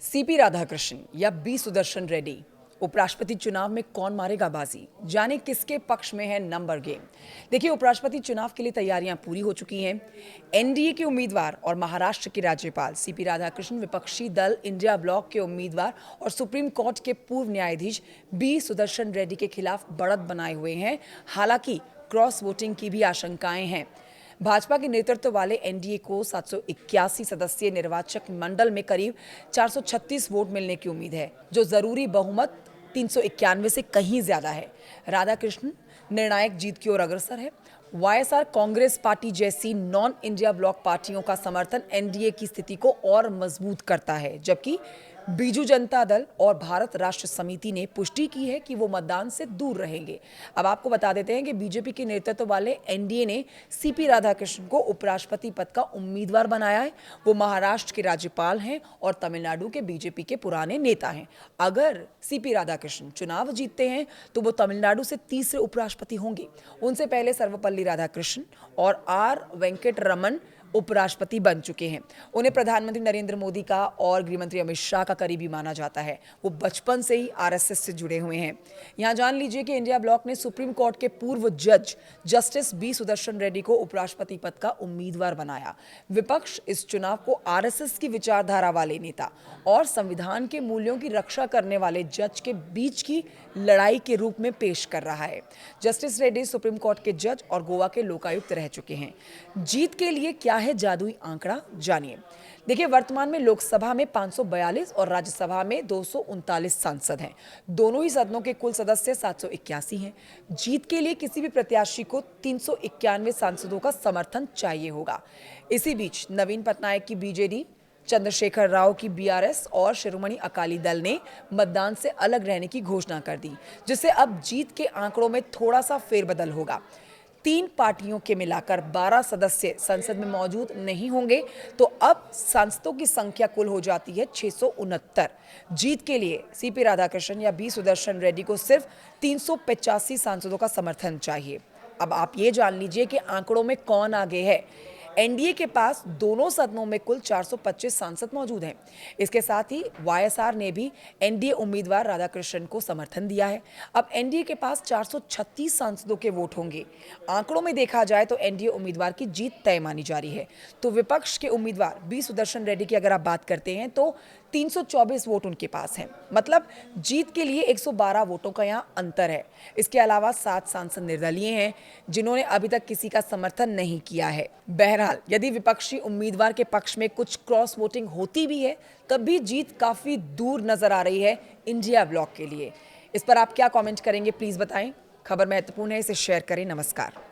CP Radhakrishnan या B Sudarshan Reddy उपराष्ट्रपति चुनाव में कौन मारेगा बाजी, जाने किसके पक्ष में है नंबर गेम। देखिए, उपराष्ट्रपति चुनाव के लिए तैयारियां पूरी हो चुकी हैं। एनडीए के उम्मीदवार और महाराष्ट्र के राज्यपाल सीपी राधाकृष्णन विपक्षी दल इंडिया ब्लॉक के उम्मीदवार और सुप्रीम कोर्ट के पूर्व न्यायाधीश बी सुदर्शन रेड्डी के खिलाफ बढ़त बनाए हुए हैं। हालांकि क्रॉस वोटिंग की भी आशंकाएं हैं। भाजपा के नेतृत्व वाले एनडीए को 781 सदस्यीय निर्वाचक मंडल में करीब 436 वोट मिलने की उम्मीद है, जो जरूरी बहुमत 391 से कहीं ज्यादा है। राधाकृष्णन निर्णायक जीत की ओर अग्रसर है। वाईएसआर कांग्रेस पार्टी जैसी नॉन इंडिया ब्लॉक पार्टियों का समर्थन एनडीए की स्थिति को और मजबूत करता है, जबकि बीजू जनता दल और भारत राष्ट्र समिति ने पुष्टि की है कि वो मतदान से दूर रहेंगे। अब आपको बता देते हैं कि बीजेपी के नेतृत्व वाले एनडीए ने सीपी राधाकृष्णन को उपराष्ट्रपति पद का उम्मीदवार बनाया है। वो महाराष्ट्र के राज्यपाल हैं और तमिलनाडु के बीजेपी के पुराने नेता हैं। अगर सीपी राधाकृष्णन चुनाव जीतते हैं तो वो तमिलनाडु से तीसरे उपराष्ट्रपति होंगे। उनसे पहले सर्वपल्ली राधाकृष्णन और आर वेंकटरमण उपराष्ट्रपति बन चुके हैं। उन्हें प्रधानमंत्री नरेंद्र मोदी का और गृहमंत्री अमित शाह का करीबी माना जाता है। वो बचपन से ही आरएसएस से जुड़े हुए हैं। यहां जान लीजिए कि इंडिया ब्लॉक ने सुप्रीम कोर्ट के पूर्व जज जस्टिस बी सुदर्शन रेड्डी को उपराष्ट्रपति पद का उम्मीदवार बनाया। विपक्ष इस चुनाव को आरएसएस की विचारधारा वाले नेता और संविधान के मूल्यों की रक्षा करने वाले जज के बीच की लड़ाई के रूप में पेश कर रहा है। जस्टिस रेड्डी सुप्रीम कोर्ट के जज और गोवा के लोकायुक्त रह चुके हैं। जीत के लिए क्या है जादुई आंकड़ा, जानिए। देखिए, वर्तमान में लोकसभा में 542 और राज्यसभा में 239 सांसद हैं। दोनों ही सदनों के कुल सदस्य 781 हैं। जीत के लिए किसी भी प्रत्याशी को 391 सांसदों का समर्थन चाहिए होगा। इसी बीच नवीन पटनायक की बीजेडी, चंद्रशेखर राव की बीआरएस और शिरोमणि अकाली दल ने मतदान से अलग रहने की घोषणा कर दी, जिससे अब जीत के आंकड़ों में थोड़ा सा फेरबदल होगा। 3 पार्टियों के मिलाकर 12 सदस्य संसद में मौजूद नहीं होंगे, तो अब सांसदों की संख्या कुल हो जाती है 669। जीत के लिए सीपी राधाकृष्णन या बी सुदर्शन रेड्डी को सिर्फ 385 सांसदों का समर्थन चाहिए। अब आप ये जान लीजिए कि आंकड़ों में कौन आगे है। एनडीए के पास दोनों सदनों में कुल 425 सांसद मौजूद हैं। इसके साथ ही वाईएसआर ने भी एनडीए उम्मीदवार राधाकृष्णन को समर्थन दिया है। अब एनडीए के पास 436 सांसदों के वोट होंगे। आंकड़ों में देखा जाए तो एनडीए उम्मीदवार की जीत तय मानी जा रही है। तो विपक्ष के उम्मीदवार बी सुदर्शन रेड्डी की अगर आप बात करते हैं तो 324 वोट उनके पास हैं। मतलब जीत के लिए 112 वोटों का यहाँ अंतर है। इसके अलावा 7 सांसद निर्दलीय हैं, जिन्होंने अभी तक किसी का समर्थन नहीं किया है। बहरहाल, यदि विपक्षी उम्मीदवार के पक्ष में कुछ क्रॉस वोटिंग होती भी है, तब भी जीत काफी दूर नजर आ रही है इंडिया ब्लॉक के लिए। इस पर आप क्या कमेंट करेंगे, प्लीज बताएं। खबर महत्वपूर्ण है, इसे शेयर करें। नमस्कार।